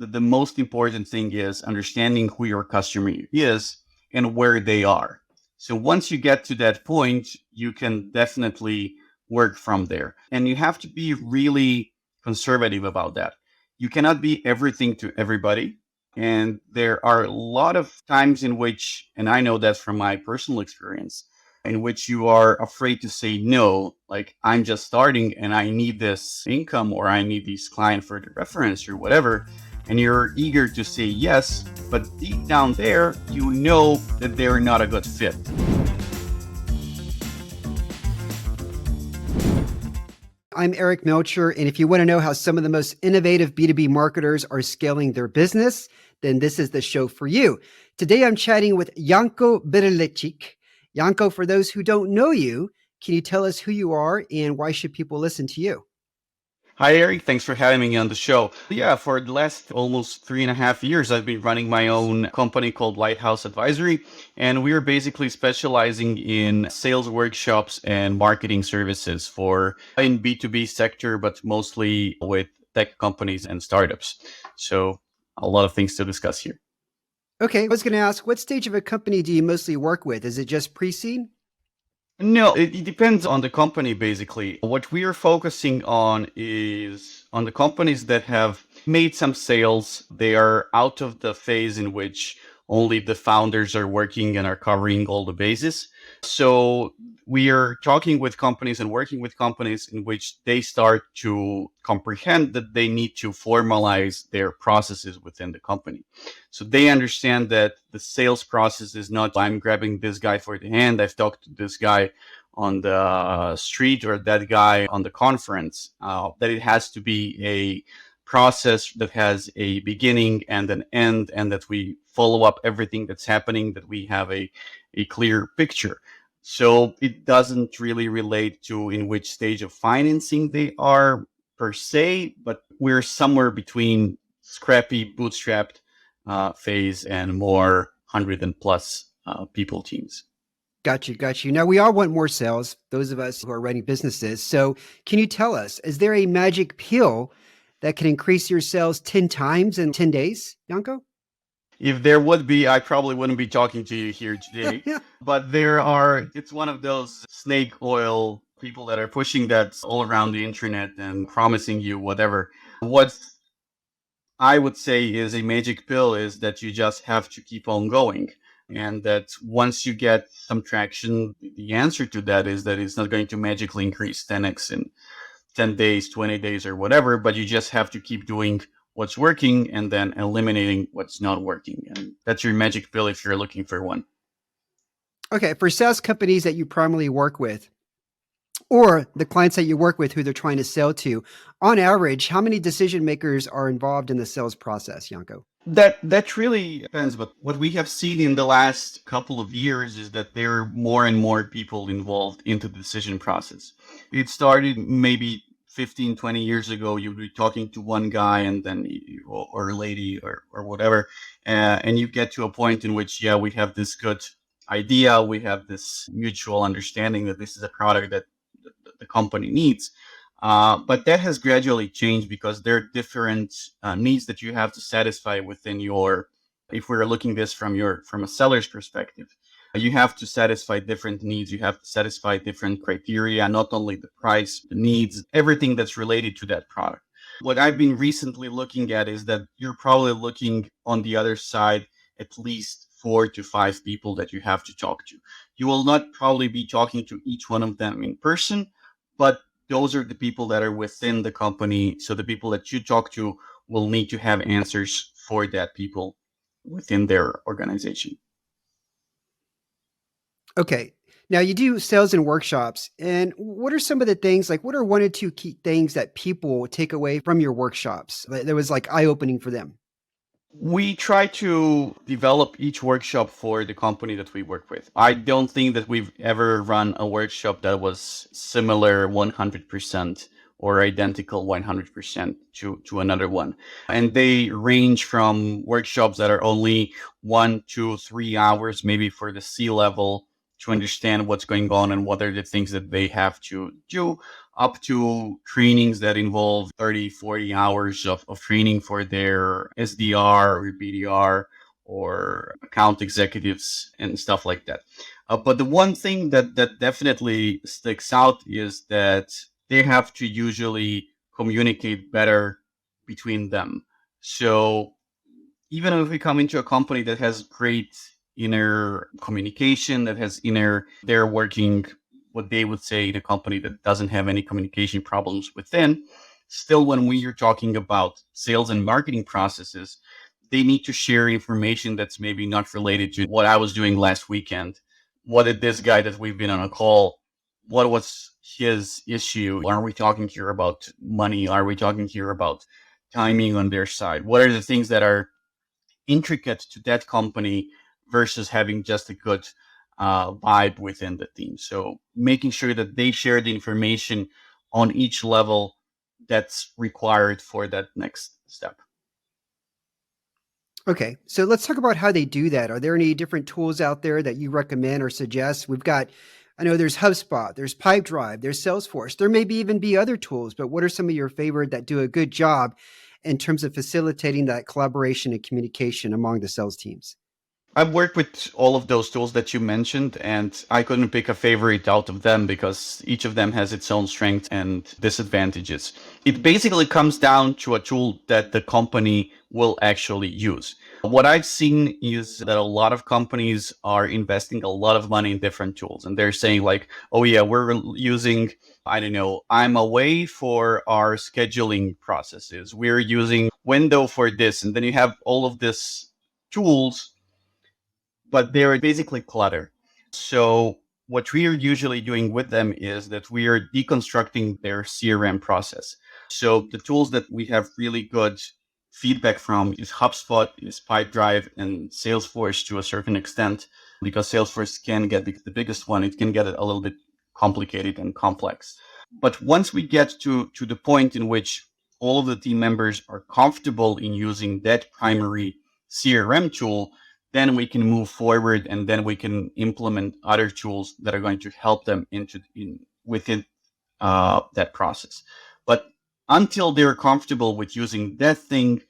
the most important thing is understanding who your customer is and where they are. So once you get to that point, you can definitely work from there. And you have to be really conservative about that. You cannot be everything to everybody. And there are a lot of times in which, and I know that from my personal experience, in which you are afraid to say no, like I'm just starting and I need this income or I need this client for the reference or whatever. And you're eager to say yes, but deep down there, you know that they're not a good fit. I'm Eric Melcher, and if you want to know how some of the most innovative B2B marketers are scaling their business, then this is the show for you. Today, I'm chatting with Janko Brlecic. Janko, for those who don't know you, can you tell us who you are and why should people listen to you? Hi, Eric. Thanks for having me on the show. Yeah, for the last almost 3.5 years, I've been running my own company called Lighthouse Advisory, and we are basically specializing in sales workshops and marketing services for in B2B sector, but mostly with tech companies and startups. So a lot of things to discuss here. Okay, I was going to ask, what stage of a company do you mostly work with? Is it just pre-seed? No, it depends on the company, basically. What we are focusing on is on the companies that have made some sales. They are out of the phase in which only the founders are working and are covering all the bases. So we are talking with companies and working with companies in which they start to comprehend that they need to formalize their processes within the company. So they understand that the sales process is not, I'm grabbing this guy for the hand, I've talked to this guy on the street or that guy on the conference, that it has to be a process that has a beginning and an end, and that we follow up everything that's happening, that we have a clear picture. So it doesn't really relate to in which stage of financing they are per se, but we're somewhere between scrappy, bootstrapped phase and more 100 and plus people teams. Got you. Now, we all want more sales, those of us who are running businesses. So can you tell us, is there a magic pill that can increase your sales 10 times in 10 days, Janko? If there would be, I probably wouldn't be talking to you here today. But it's one of those snake oil people that are pushing that all around the internet and promising you whatever. What I would say is a magic pill is that you just have to keep on going. And that once you get some traction, the answer to that is that it's not going to magically increase 10x in 10 days, 20 days, or whatever, but you just have to keep doing what's working and then eliminating what's not working. And that's your magic pill if you're looking for one. Okay, for SaaS companies that you primarily work with, or the clients that you work with who they're trying to sell to, on average, how many decision makers are involved in the sales process, Janko? That really depends, but what we have seen in the last couple of years is that there are more and more people involved into the decision process. It started maybe 15, 20 years ago. You'd be talking to one guy and then or lady or whatever, and you get to a point in which, yeah, we have this good idea, we have this mutual understanding that this is a product that the company needs. But that has gradually changed because there are different needs that you have to satisfy within your, if we're looking this from a seller's perspective, you have to satisfy different needs. You have to satisfy different criteria, not only the price, the needs, everything that's related to that product. What I've been recently looking at is that you're probably looking on the other side at least 4 to 5 people that you have to talk to. You will not probably be talking to each one of them in person, but those are the people that are within the company. So the people that you talk to will need to have answers for that people within their organization. Okay. Now you do sales and workshops. And what are some of the things, like what are 1 or 2 key things that people take away from your workshops that was like eye-opening for them? We try to develop each workshop for the company that we work with. I don't think that we've ever run a workshop that was similar 100% or identical 100% to another one. And they range from workshops that are only 1, 2, 3 hours, maybe for the C-level, to understand what's going on and what are the things that they have to do, up to trainings that involve 30, 40 hours of training for their SDR or BDR or account executives and stuff like that. But the one thing that definitely sticks out is that they have to usually communicate better between them. So even if we come into a company that has great inner communication, that has inner, they're working what they would say in a company that doesn't have any communication problems within, still when we are talking about sales and marketing processes, they need to share information that's maybe not related to what I was doing last weekend. What did this guy that we've been on a call, what was his issue? Are we talking here about money? Are we talking here about timing on their side? What are the things that are intricate to that company versus having just a good vibe within the team? So making sure that they share the information on each level that's required for that next step. Okay, so let's talk about how they do that. Are there any different tools out there that you recommend or suggest? I know there's HubSpot, there's Pipedrive, there's Salesforce. There may even be other tools, but what are some of your favorite that do a good job in terms of facilitating that collaboration and communication among the sales teams? I've worked with all of those tools that you mentioned, and I couldn't pick a favorite out of them because each of them has its own strengths and disadvantages. It basically comes down to a tool that the company will actually use. What I've seen is that a lot of companies are investing a lot of money in different tools, and they're saying like, oh yeah, we're using, I don't know, I'm away for our scheduling processes. We're using Window for this, and then you have all of these tools, but they're basically clutter. So what we are usually doing with them is that we are deconstructing their CRM process. So the tools that we have really good feedback from is HubSpot, is Pipedrive, and Salesforce to a certain extent, because Salesforce can get the biggest one. It can get a little bit complicated and complex. But once we get to the point in which all of the team members are comfortable in using that primary CRM tool, then we can move forward and then we can implement other tools that are going to help them within that process. But until they're comfortable with using that thing,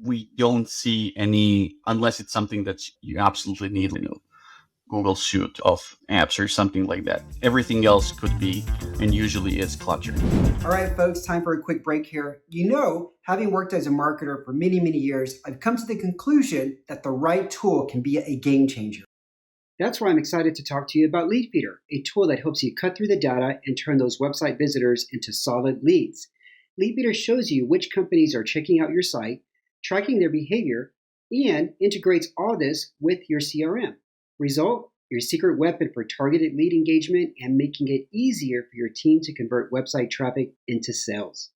we don't see any, unless it's something that you absolutely need, Google suite of apps or something like that. Everything else could be, and usually is, cluttered. All right, folks, time for a quick break here. Having worked as a marketer for many, many years, I've come to the conclusion that the right tool can be a game changer. That's why I'm excited to talk to you about Leadfeeder, a tool that helps you cut through the data and turn those website visitors into solid leads. Leadfeeder shows you which companies are checking out your site, tracking their behavior, and integrates all this with your CRM. Result, your secret weapon for targeted lead engagement and making it easier for your team to convert website traffic into sales.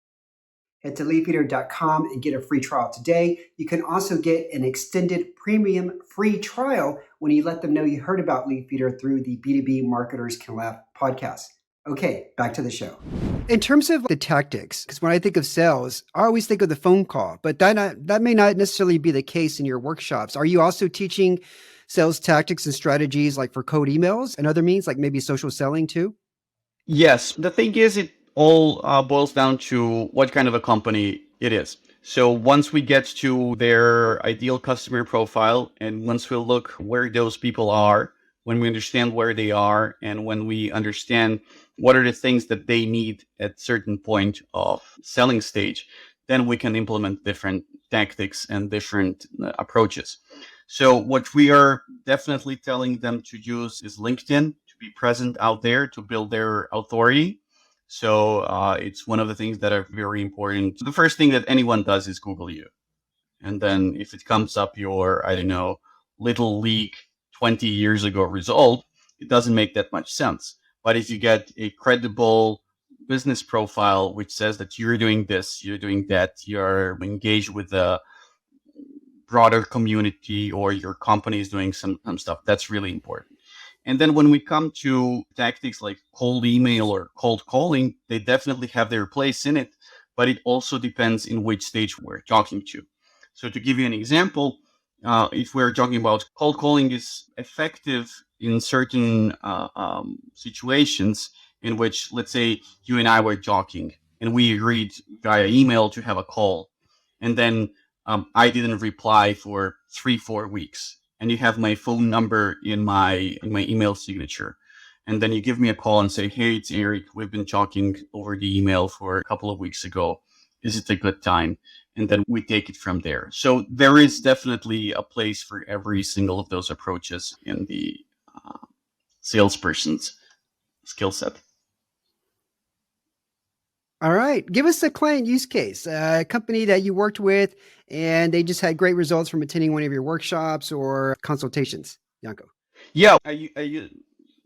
Head to leadfeeder.com and get a free trial today. You can also get an extended premium free trial when you let them know you heard about Leadfeeder through the B2B Marketers Can Laugh podcast. Okay, back to the show. In terms of the tactics, because when I think of sales, I always think of the phone call, but that may not necessarily be the case in your workshops. Are you also teaching sales tactics and strategies like for cold emails and other means, like maybe social selling too? Yes. The thing is, it all boils down to what kind of a company it is. So once we get to their ideal customer profile, and once we look where those people are, when we understand where they are, and when we understand what are the things that they need at certain point of selling stage, then we can implement different tactics and different approaches. So what we are definitely telling them to use is LinkedIn, to be present out there, to build their authority. So it's one of the things that are very important. The first thing that anyone does is Google you. And then if it comes up your, I don't know, Little League 20 years ago result, it doesn't make that much sense. But if you get a credible business profile which says that you're doing this, you're doing that, you're engaged with the broader community, or your company is doing some stuff, that's really important. And then when we come to tactics like cold email or cold calling, they definitely have their place in it, but it also depends in which stage we're talking to. So to give you an example, if we're talking about cold calling is effective in certain situations, in which, let's say, you and I were talking and we agreed via email to have a call. And then I didn't reply for 3-4 weeks. And you have my phone number in my email signature. And then you give me a call and say, hey, it's Eric. We've been talking over the email for a couple of weeks ago. Is it a good time? And then we take it from there. So there is definitely a place for every single of those approaches in the salesperson's skill set. All right. Give us a client use case, a company that you worked with and they just had great results from attending one of your workshops or consultations. Janko. Yeah, I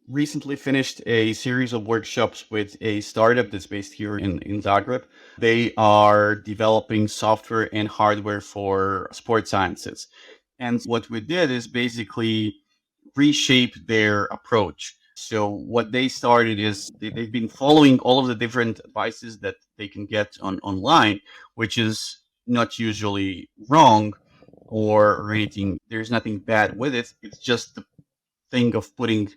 recently finished a series of workshops with a startup that's based here in Zagreb. They are developing software and hardware for sports sciences. And what we did is basically reshape their approach. So what they started is they've been following all of the different advices that they can get online, which is not usually wrong or anything. There's nothing bad with it. It's just the thing of putting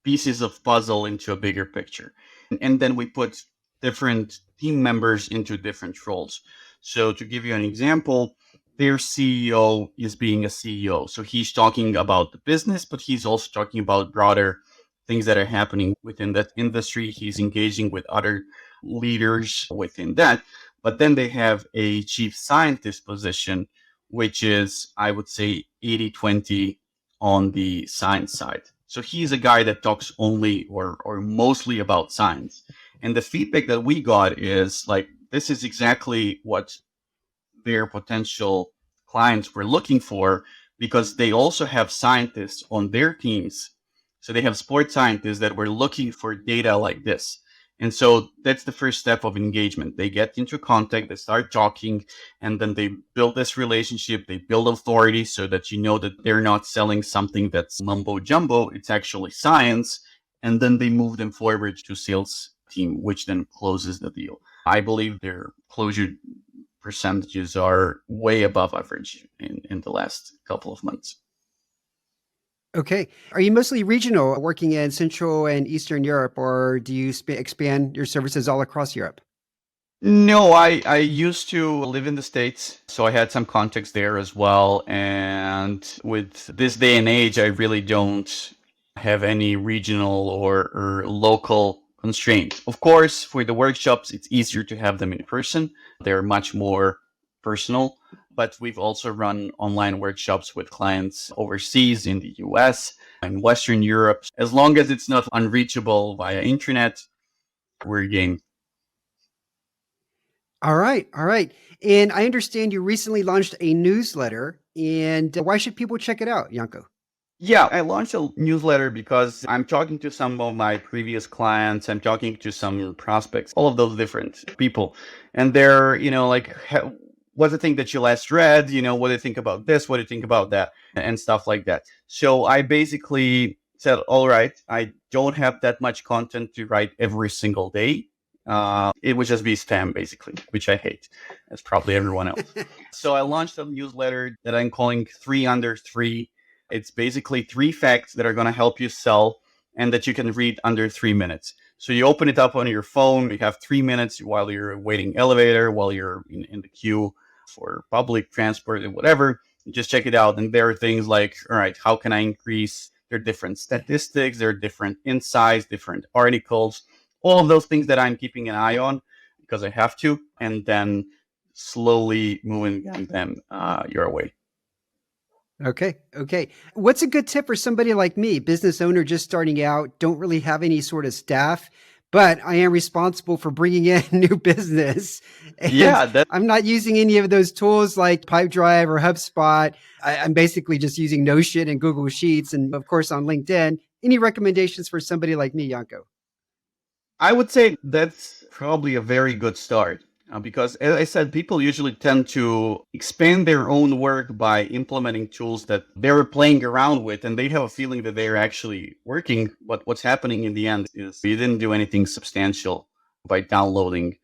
pieces of puzzle into a bigger picture. And then we put different team members into different roles. So to give you an example, their CEO is being a CEO. So he's talking about the business, but he's also talking about broader things that are happening within that industry. He's engaging with other leaders within that. But then they have a chief scientist position, which is, I would say, 80-20 on the science side. So he's a guy that talks only or mostly about science. And the feedback that we got is like, this is exactly what their potential clients were looking for, because they also have scientists on their teams. So they have sports scientists that were looking for data like this. And so that's the first step of engagement. They get into contact, they start talking, and then they build this relationship, they build authority so that you know that they're not selling something that's mumbo jumbo, it's actually science. And then they move them forward to sales team, which then closes the deal. I believe their closure percentages are way above average in the last couple of months. Okay. Are you mostly regional, working in Central and Eastern Europe, or do you expand your services all across Europe? No, I used to live in the States, so I had some contacts there as well. And with this day and age, I really don't have any regional or local constraint. Of course, for the workshops, it's easier to have them in person. They're much more personal. But we've also run online workshops with clients overseas in the US and Western Europe. As long as it's not unreachable via internet, we're game. All right. All right. And I understand you recently launched a newsletter. And why should people check it out, Janko? Yeah, I launched a newsletter because I'm talking to some of my previous clients. I'm talking to some prospects, all of those different people. And they're, like, what's the thing that you last read? What do you think about this? What do you think about that? And stuff like that. So I basically said, all right, I don't have that much content to write every single day. It would just be spam, basically, which I hate, as probably everyone else. So I launched a newsletter that I'm calling 3 Under 3. It's basically 3 facts that are going to help you sell and that you can read under 3 minutes. So you open it up on your phone. You have 3 minutes while you're waiting elevator, while you're in the queue for public transport and whatever. You just check it out. And there are things like, all right, how can I increase? There are different statistics. There are different insights, different articles, all of those things that I'm keeping an eye on because I have to, and then slowly moving them your way. Okay. Okay. What's a good tip for somebody like me, business owner just starting out, don't really have any sort of staff, but I am responsible for bringing in new business. And I'm not using any of those tools like Pipedrive or HubSpot. I'm basically just using Notion and Google Sheets and, of course, on LinkedIn. Any recommendations for somebody like me, Janko? I would say that's probably a very good start. Because, as I said, people usually tend to expand their own work by implementing tools that they're playing around with, and they have a feeling that they're actually working. But what's happening in the end is you didn't do anything substantial by downloading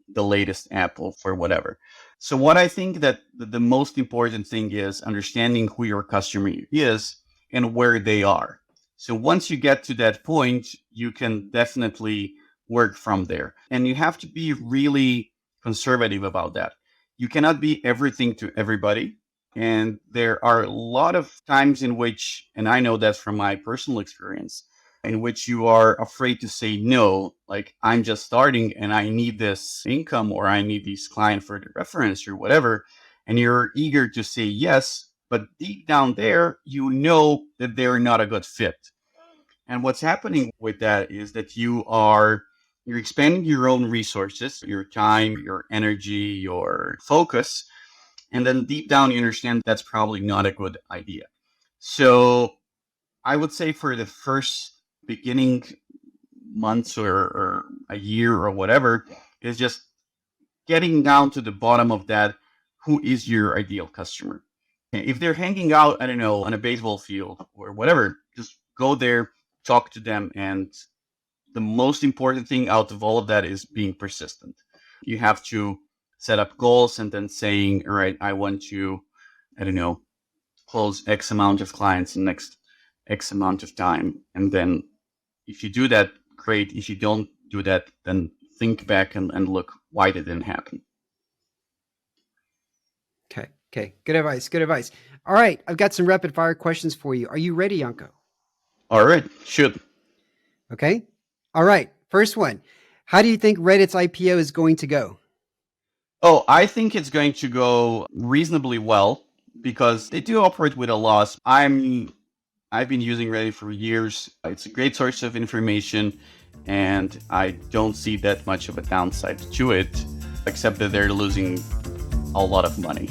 the latest app for whatever. So what I think that the most important thing is understanding who your customer is and where they are. So once you get to that point, you can definitely work from there. And you have to be really conservative about that. You cannot be everything to everybody. And there are a lot of times in which, and I know that from my personal experience, in which you are afraid to say no, like I'm just starting and I need this income or I need this client for the reference or whatever. And you're eager to say yes, but deep down there, you know that they're not a good fit. And what's happening with that is that you're expanding your own resources, your time, your energy, your focus. And then deep down, you understand that's probably not a good idea. So I would say for the first beginning months or a year or whatever, is just getting down to the bottom of that. Who is your ideal customer? If they're hanging out, I don't know, on a baseball field or whatever, just go there, talk to them. And the most important thing out of all of that is being persistent. You have to set up goals and then saying, all right, I want to, I don't know, close X amount of clients in next X amount of time. And then if you do that, great. If you don't do that, then think back and look why that didn't happen. Okay. Good advice. All right. I've got some rapid fire questions for you. Are you ready, Janko? All right. Should. Okay. All right. First one. How do you think Reddit's IPO is going to go? Oh, I think it's going to go reasonably well because they do operate with a loss. I've been using Reddit for years. It's a great source of information, and I don't see that much of a downside to it, except that they're losing a lot of money.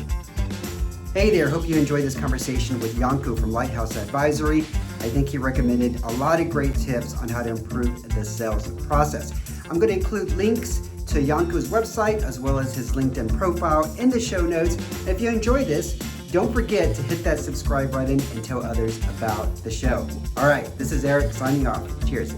Hey there, hope you enjoyed this conversation with Janko from Lighthouse Advisory. I think he recommended a lot of great tips on how to improve the sales process. I'm going to include links to Janko's website as well as his LinkedIn profile in the show notes. And if you enjoyed this, don't forget to hit that subscribe button and tell others about the show. All right, this is Eric signing off. Cheers.